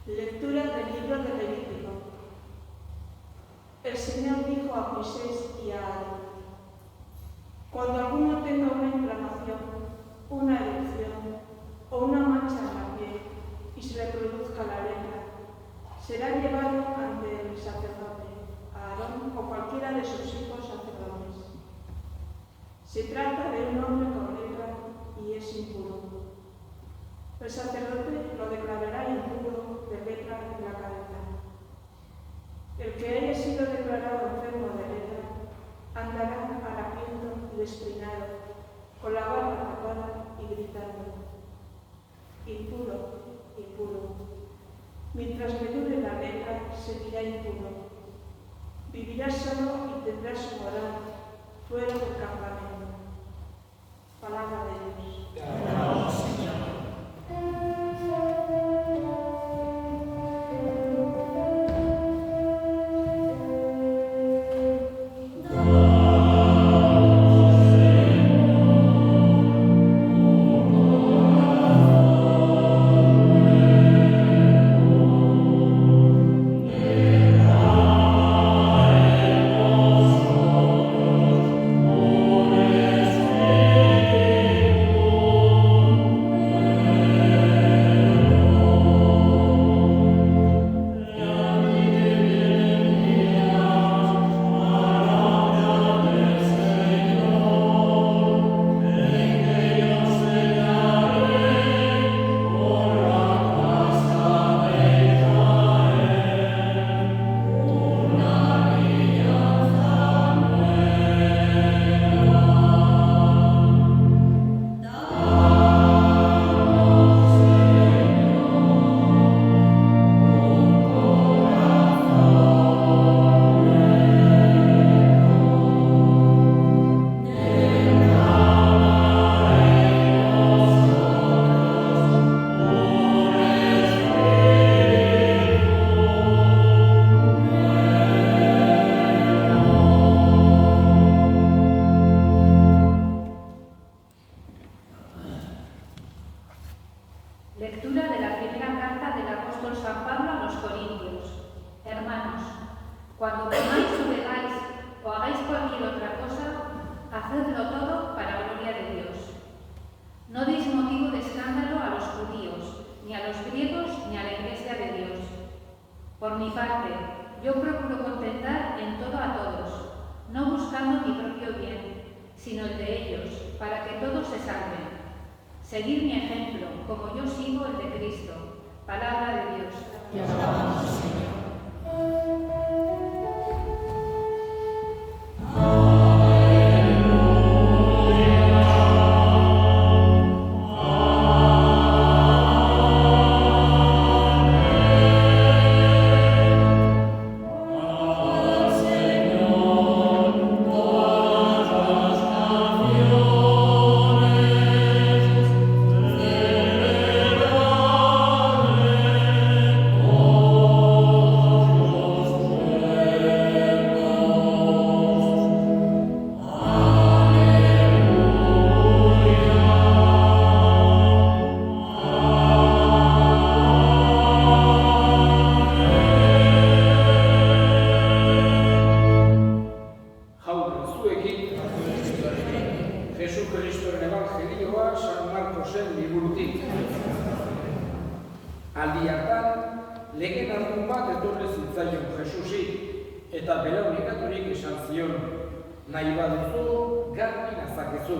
Lectura del libro de Levítico. El Señor dijo a Moisés y a Aarón: cuando alguno tenga una inflamación, una erupción o una mancha en la piel y se le produzca la lepra, será llevado ante el sacerdote, Aarón o cualquiera de sus hijos sacerdotes. Se trata de un hombre con lepra y es impuro. El sacerdote lo declarará impuro de lepra en la cabeza. El que haya sido declarado enfermo de lepra andará harapiento y despeinado, con la barba tapada y gritando: impuro, impuro. Mientras me dure la lepra, seguirá impuro. Vivirá solo y tendrá su morada fuera del campamento. Palabra de Dios. Te alabamos, Señor. Yeah. parte, yo procuro contentar en todo a todos, no buscando mi propio bien, sino el de ellos, para que todos se salven. Seguid mi ejemplo, como yo sigo el de Cristo. Palabra de Dios. Te alabamos, Señor. Aldi hartan, legen hartun bat etorri zitzaion Jesusi, eta belaunikaturik esan zion, nahi baduzu, garbi nazakezu.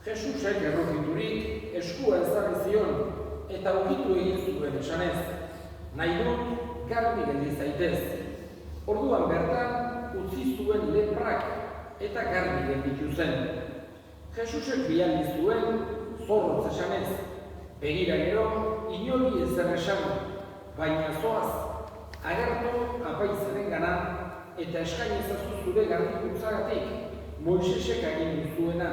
Jesusek errukiturik, eskua ezarri zion, eta ukitu egin zuen esanez, nahi dut, garbi geldi zaitez. Orduan bertan, utzi zuen leprak, eta garbi gelditu zen. Jesusek bidali zuen, zorrotz esanez, begira gero, inori ezer esan, baina zoaz, agertu apaizaren gana, eta eskainizazu zure garbikuntzagatik, Moisesek agindu zuena,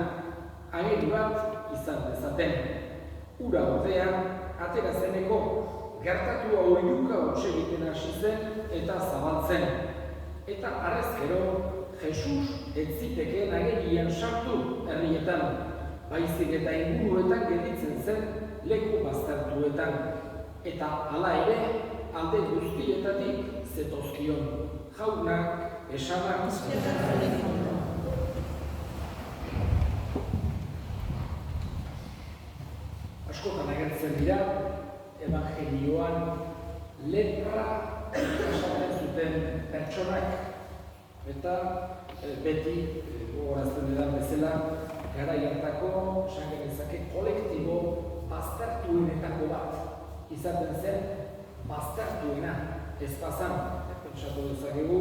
ageri bat izan dezaten. Ura ordean, atera zeneko, gertatua oinuka egiten hasi zen eta zabaltzen. Eta harrezkero, Jesus ez zitekeen agerian sartu herrietan, baizik eta inguruetan gelditzen zen leku baztertuetan. Eta hala ere, alde guztietatik zetozkion. Jaunak, esanak, askotan agertzen dira, evangelioan lepra esaten zuten pertsonak, eta beti gogorazten edan bezala, garai hartako, esan genezake, kolektibo baztertuenetako bat izaten zen, baztertuena ez bazan. Pentsatu dezakegu,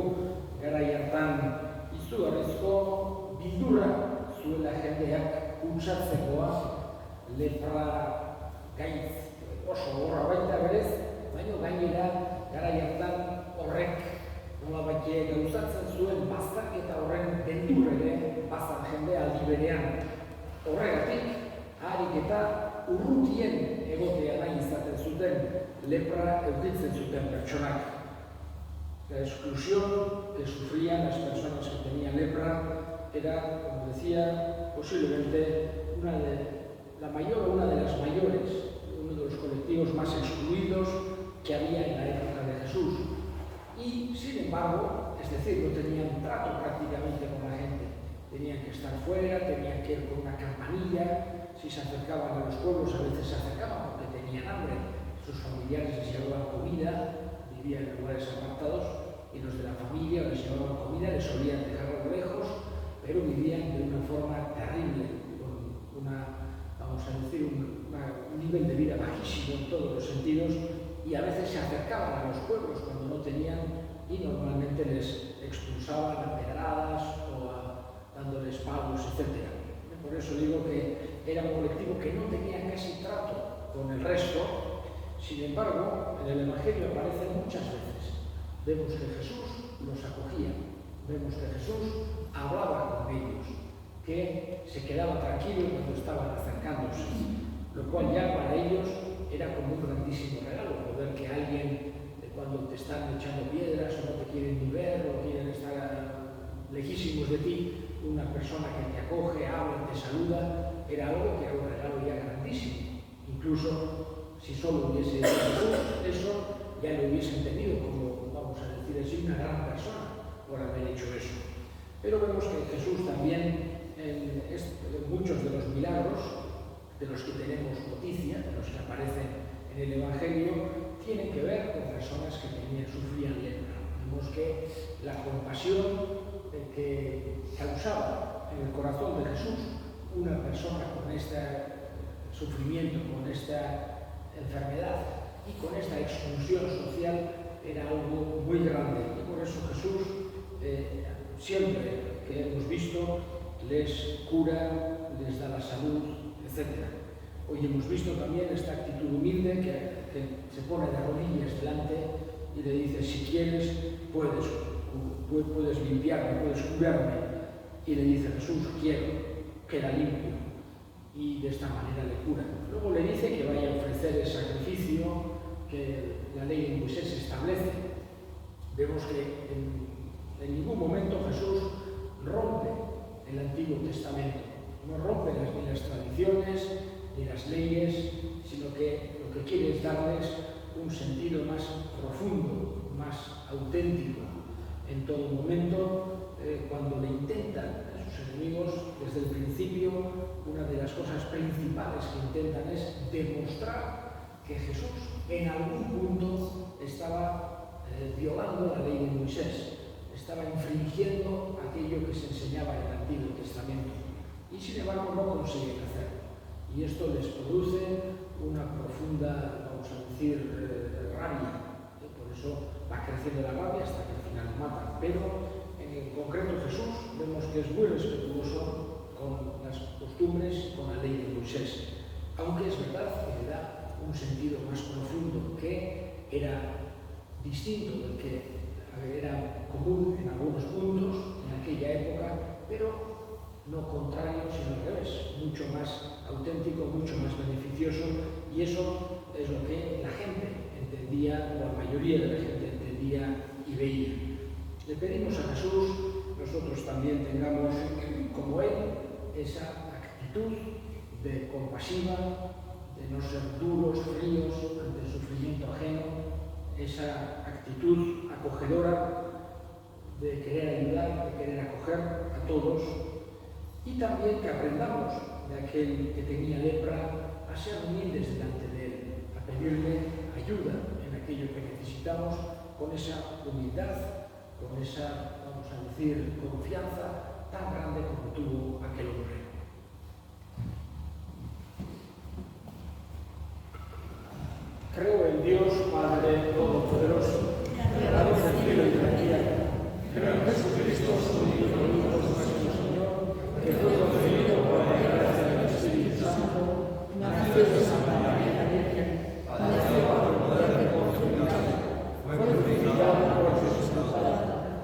garai hartan izugarrizko bildurra zuela jendeak kutsatzekoa, lepra gaitz oso gorra baita berez, baina gainera garai hartan horrek nolabait gauzatzen zuen bazterketa horren beldur ere bazan jende aldi berean. Horregatik, harik eta urrutien egotea nahi izaten zuten lepra edukitzen zuten pertsonak. La exclusión que sufrían las personas que tenían lepra era, como decía, posiblemente una de las mayores, uno de los colectivos más excluidos que había en la época de Jesús. Y, sin embargo, es decir, no tenían trato prácticamente con la gente. Tenían que estar fuera, tenían que ir con una campanilla. Si se acercaban a los pueblos, a veces se acercaban porque tenían hambre. Sus familiares les llevaban comida, vivían en lugares apartados, y los de la familia les llevaban comida, les solían dejar lejos, pero vivían de una forma terrible, con vamos a decir, un nivel de vida bajísimo en todos los sentidos, y a veces se acercaban a los pueblos cuando no tenían, y normalmente les expulsaban a pedradas o dándoles palos, etc. Por eso digo que era un colectivo que no tenía casi trato con el resto. Sin embargo, en el Evangelio aparece muchas veces. Vemos que Jesús los acogía, vemos que Jesús hablaba con ellos, que se quedaba tranquilo cuando estaban acercándose, lo cual ya para ellos era como un grandísimo regalo, poder que alguien, cuando te están echando piedras o no te quieren ni ver o quieren estar lejísimos de ti, una persona que te acoge, habla, te saluda, era algo que era un regalo ya grandísimo. Incluso si solo hubiese hecho Jesús eso, ya lo hubiesen tenido como, vamos a decir así, una gran persona por haber hecho eso. Pero vemos que Jesús también, en muchos de los milagros de los que tenemos noticia, de los que aparecen en el Evangelio, tienen que ver con personas que sufrían lepra. que la compasión que causaba en el corazón de Jesús una persona con este sufrimiento, con esta enfermedad y con esta exclusión social era algo muy grande. Y por eso Jesús siempre que hemos visto les cura, les da la salud, etc. Hoy hemos visto también esta actitud humilde que se pone de rodillas delante y le dice: si quieres, puedes limpiarme, puedes curarme. Y le dice Jesús: quiero, queda limpio. Y de esta manera le cura. Luego le dice que vaya a ofrecer el sacrificio que la ley de Moisés establece. Vemos que en ningún momento Jesús rompe el Antiguo Testamento. No rompe ni las tradiciones ni las leyes, sino que lo que quiere es darles un sentido más profundo, más auténtico. En todo momento, cuando le intentan a sus enemigos, desde el principio, una de las cosas principales que intentan es demostrar que Jesús en algún punto estaba violando la ley de Moisés, estaba infringiendo aquello que se enseñaba en el Antiguo Testamento. Y sin embargo no consiguen hacerlo. Y esto les produce una profunda, vamos a decir, rabia. Por eso va creciendo la rabia hasta que al final matan. Pero en concreto Jesús vemos que es muy respetuoso con las costumbres y con la ley de Moisés. Aunque es verdad que le da un sentido más profundo que era distinto del que era común en algunos puntos en aquella época, pero no contrario, sino al revés, mucho más auténtico, mucho más beneficioso, y eso es lo que la gente entendía, o la mayoría de la gente entendía y veía. Le pedimos a Jesús, nosotros también tengamos como Él esa actitud de compasiva, de no ser duros, fríos ante el sufrimiento ajeno, esa actitud acogedora de querer ayudar, de querer acoger a todos, y también que aprendamos de aquel que tenía lepra a ser humildes delante de Él, a pedirle ayuda en aquello que necesitamos, con esa humildad, con esa, vamos a decir, confianza tan grande como tuvo aquel hombre. Creo en Dios, Padre Todopoderoso, creador del cielo y de la tierra. Creo en Jesucristo, su Hijo único, nuestro Señor, que fue concebido por la gracia del Espíritu Santo, nació de Santa María Virgen, padeció bajo el poder de Poncio Pilato, fue crucificado por Jesucristo,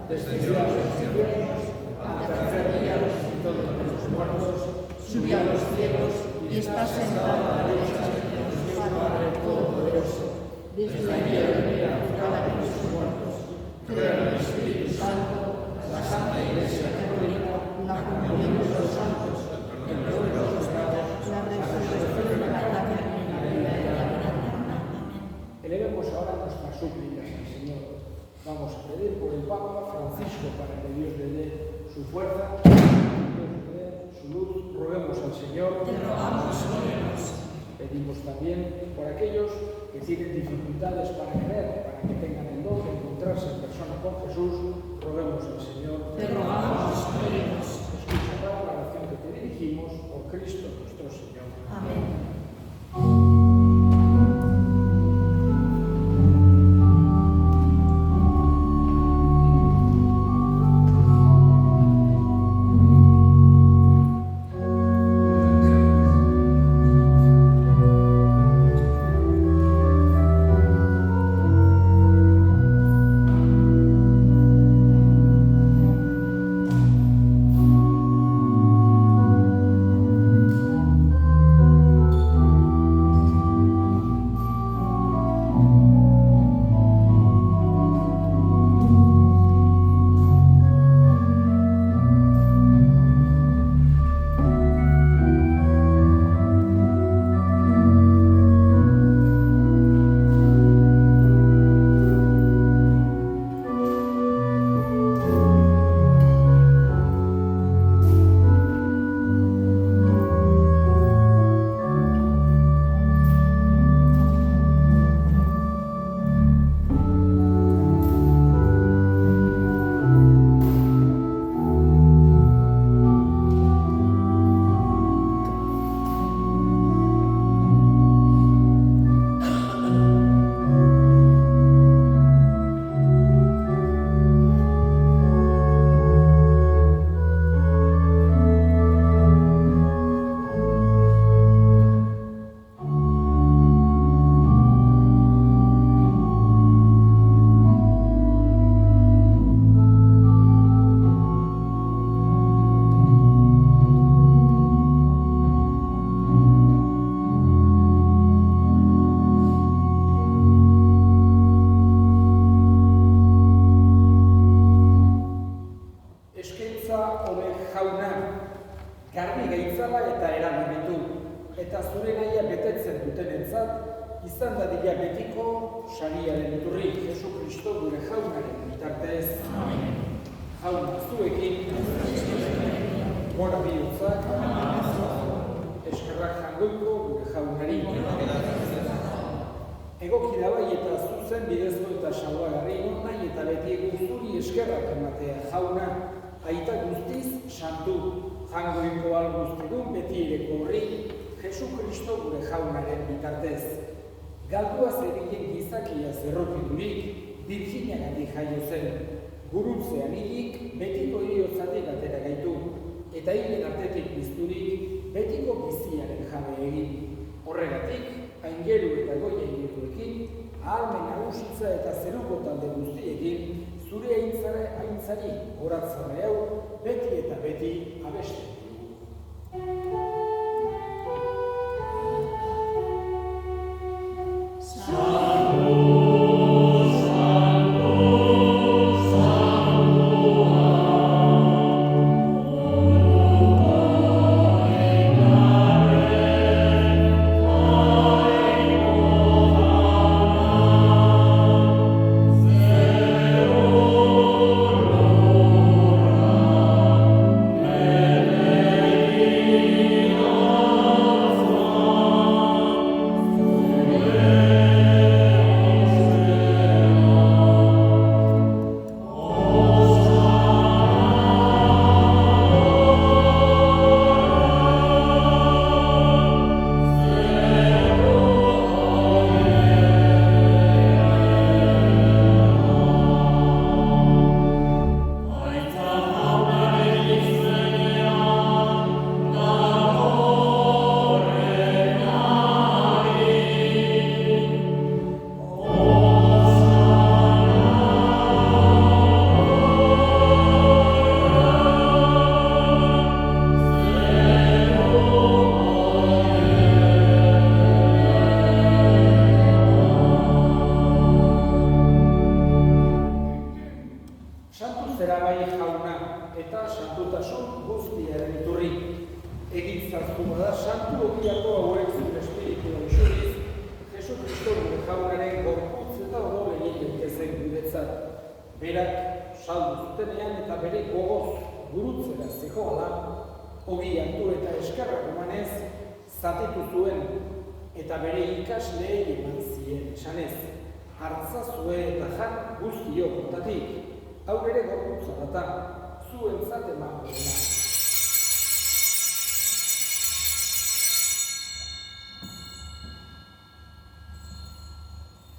descendió a los cielos, al tercer día resucitó de entre los muertos, subió a los cielos y está sentado a la derecha de Dios Padre Todopoderoso. Desde allí vendrá a juzgar a los muertos. Creo en el Espíritu Santo, la Santa Iglesia Católica, la comunión de los santos, el perdón de los pecados, la resurrección de la carne y la vida eterna. Elevemos ahora nuestras súplicas al Señor. Vamos a pedir por el Papa Francisco para que Dios le dé su fuerza, Dios le dé su luz. Roguemos al Señor. Te rogamos, Dios. Pedimos también por aquellos que tienen dificultades para creer, para que tengan el don de encontrarse en persona con Jesús. Roguemos al Señor. Te rogamos, Dios. Escucha la oración que te dirigimos por Cristo nuestro Señor. Amén. dira betiko sariaren iturri, Jesu Kristo gure jaunaren bitartez. Jauna zuekin, gora bihotzak, eskerrak jangoiko gure jaunari. Egoki da bai eta zuzen bidezko eta salbagarri nahi eta beti guzturi eskerrak ematea jauna, aita guztiz santu, jangoiko alguztidun beti ireko horri, Jesu Kristo gure jaunaren bitartez. Galdua zebilen gizakia zerropiturik, Virginiagatik jaio zen, gurutzean hilik betiko hiriotzatik atera gaitu, eta hilen artetik bizturik betiko biziaren jabe egin. Horregatik, aingeru eta goi aingeruekin, ahalmen nagusitza eta zeruko talde guztiekin, zure aintzari horatzare hau beti eta beti abesten dugu.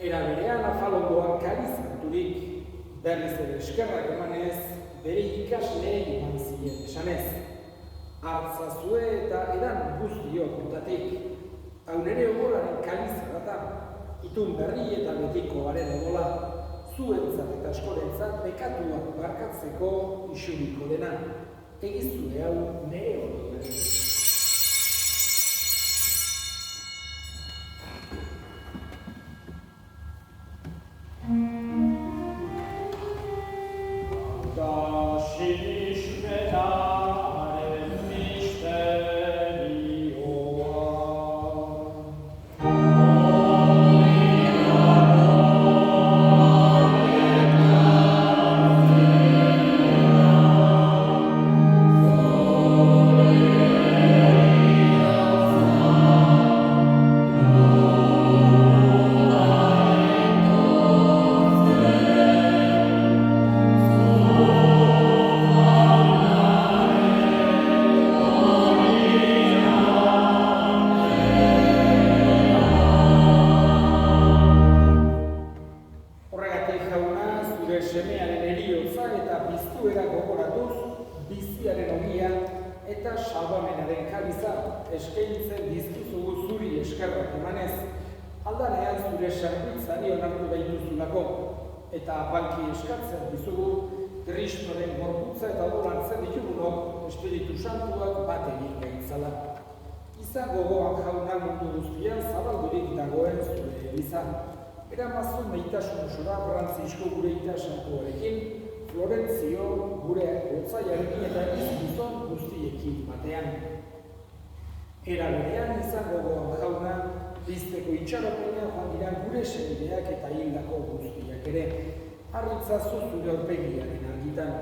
Era berean afalondoan kalizanturik, berriz ere eskerrak emanez, bere ikasleei eman zien esanez. Hartzazue eta edan guztiok kontatik, hau nere odolaren kalizarata, itun berri eta betiko garen odola, zuentzat eta askorentzat bekatuak barkatzeko isuriko dena, egizue hau nere odolaren. Eramazun meitasun osora Francisco gure itasantuarekin, Florentzio gure otzaiarekin eta izkizon guztiekin batean. Era berean izango gogoan jauna, Pizteko itxaropenean joan dira gure senideak eta hildako guztiak ere. Harritzazu zure aurpegiaren argitan.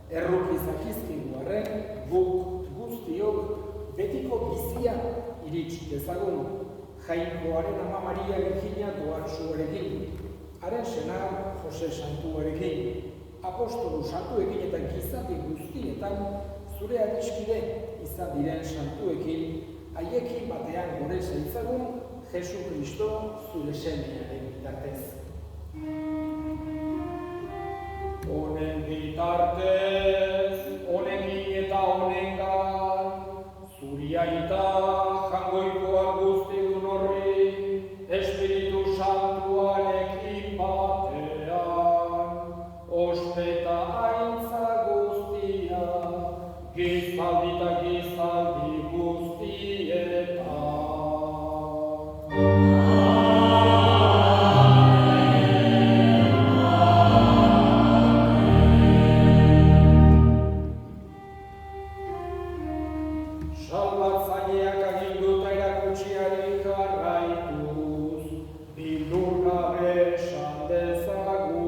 Erruki zakizkigu arren, guk guztiok betiko bizia iritsi dezagun. Jainkoaren ama Maria Virginia doatsuarekin. Haren senar Jose Santuarekin. Apostolu santuekin eta gizati guztietan zure adiskide izan diren santuekin, haiekin batean gore zaitzagun Jesu Kristo zure semearen bitartez. Honen bitartez, honegin eta honengan, zuri aita jangoikoa guztidun horri, Espiritu Santuarekin batean, ospeta aintza guztia, gizaldi eta gizaldi guztietan. Salbatzaileak aginduta erakutsiari jarraituz, bildur gabe esan dezagun.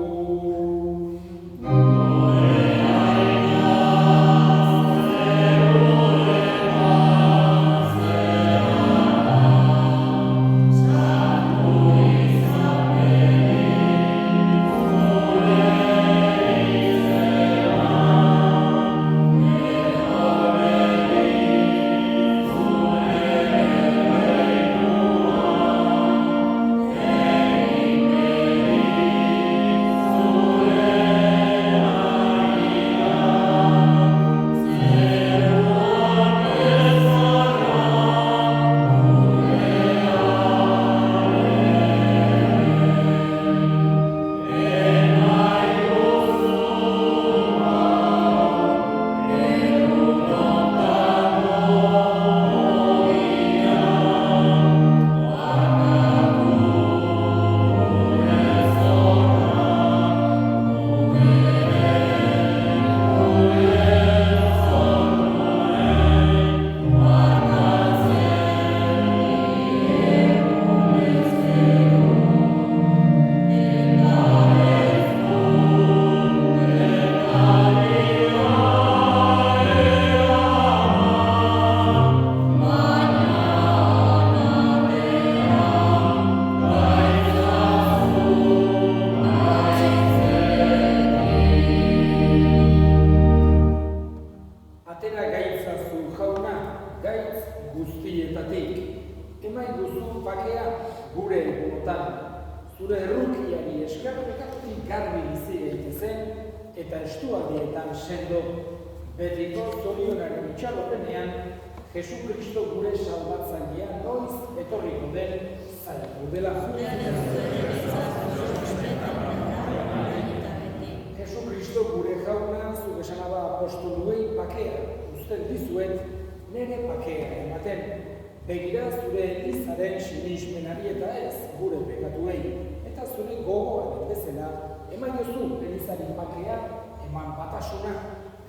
Zure errukiari eskarpekatik garbi bizi gaitezen eta estualdietan sendo betiko zorionaren itxaropenean Jesu Kristo gure salbatzailea noiz etorriko den zaitu dela. Jesu Kristo gure jauna zuk esanaba apostoluei pakea uzten dizuet nire pakea ematen. Begira zure elizaren sinismenari eta ez gure pekatuei, eta zure gogoan bezala eman jozu elizari pakea, eman batasuna,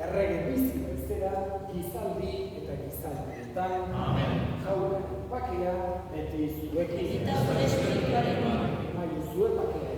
errege bizi bezera, gizaldi eta gizaldietan. Jauna pakea beti zuekin. Eta zure espirituaren eman jozue pakea.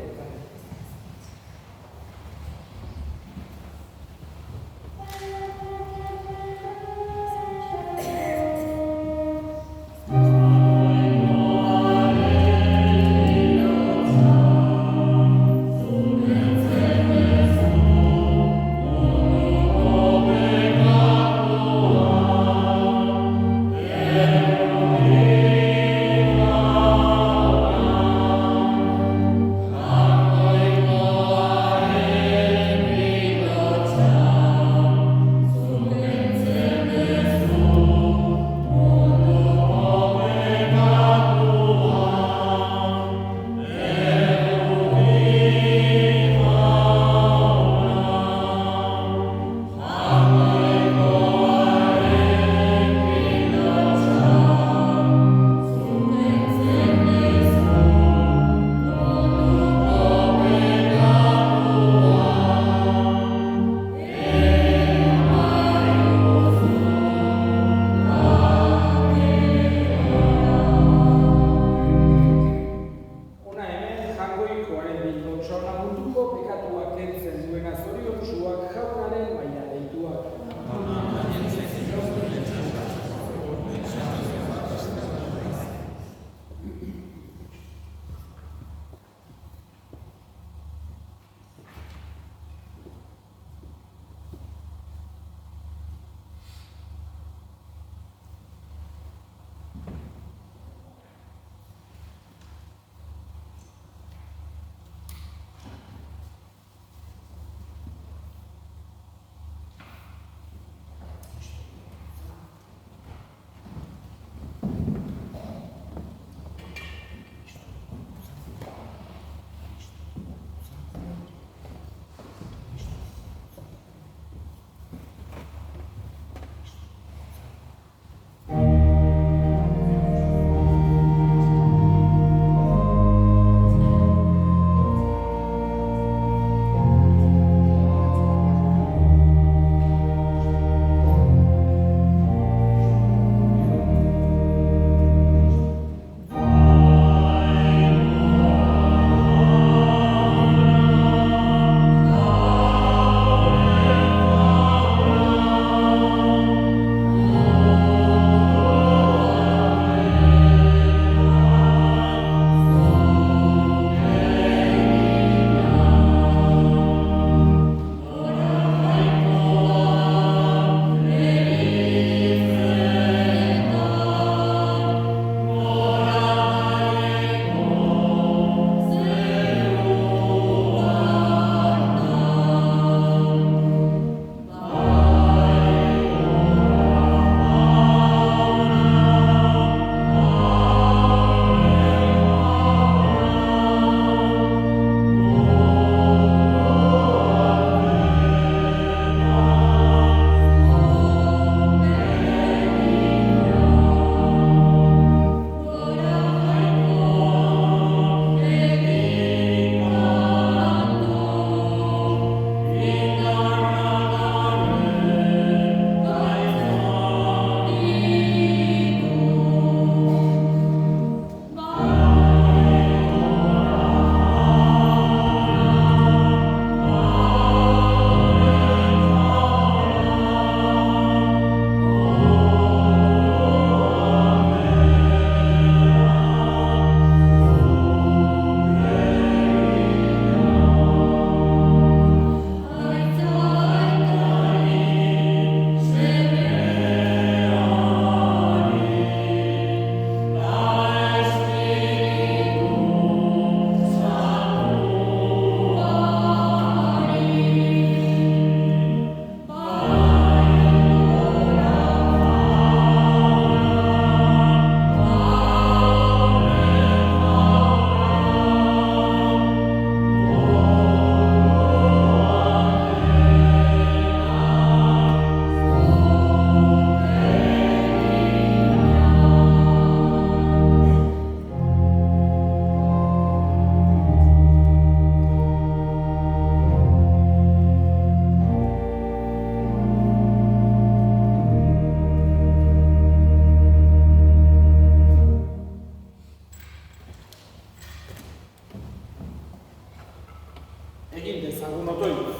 egin dezagun otoitz.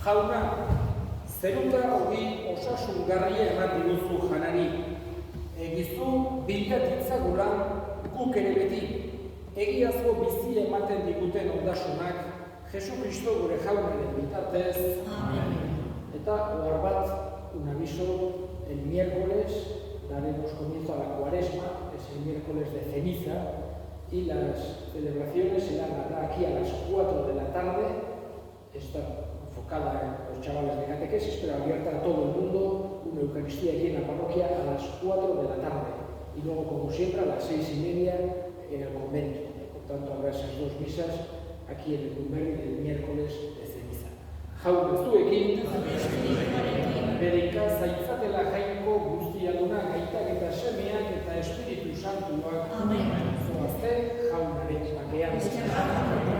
Jauna, zeruta hori osasungarria eman diguzu janari. Egizu bilatitza guran guk ere beti. Egiazko bizi ematen diguten ondasunak, Jesu Kristo gure jaunaren bitartez. Eta ohar bat, un aviso, el miércoles daremos comienzo a la cuaresma, es el miércoles de ceniza, y las celebraciones serán aquí a las 4 de la tarde, está enfocada en los chavales de catequesis, pero abierta a todo el mundo, una Eucaristía aquí en la parroquia a las 4 de la tarde, y luego, como siempre, a las 6:30 en el convento. Por tanto, habrá esas dos misas aquí en el Dumberri del miércoles de ceniza. Jaun zuekin, bereka zaitzatela jainko guztiaduna gaitak eta semeak eta Espiritu Santuak. Zoazte jaunaren bakean.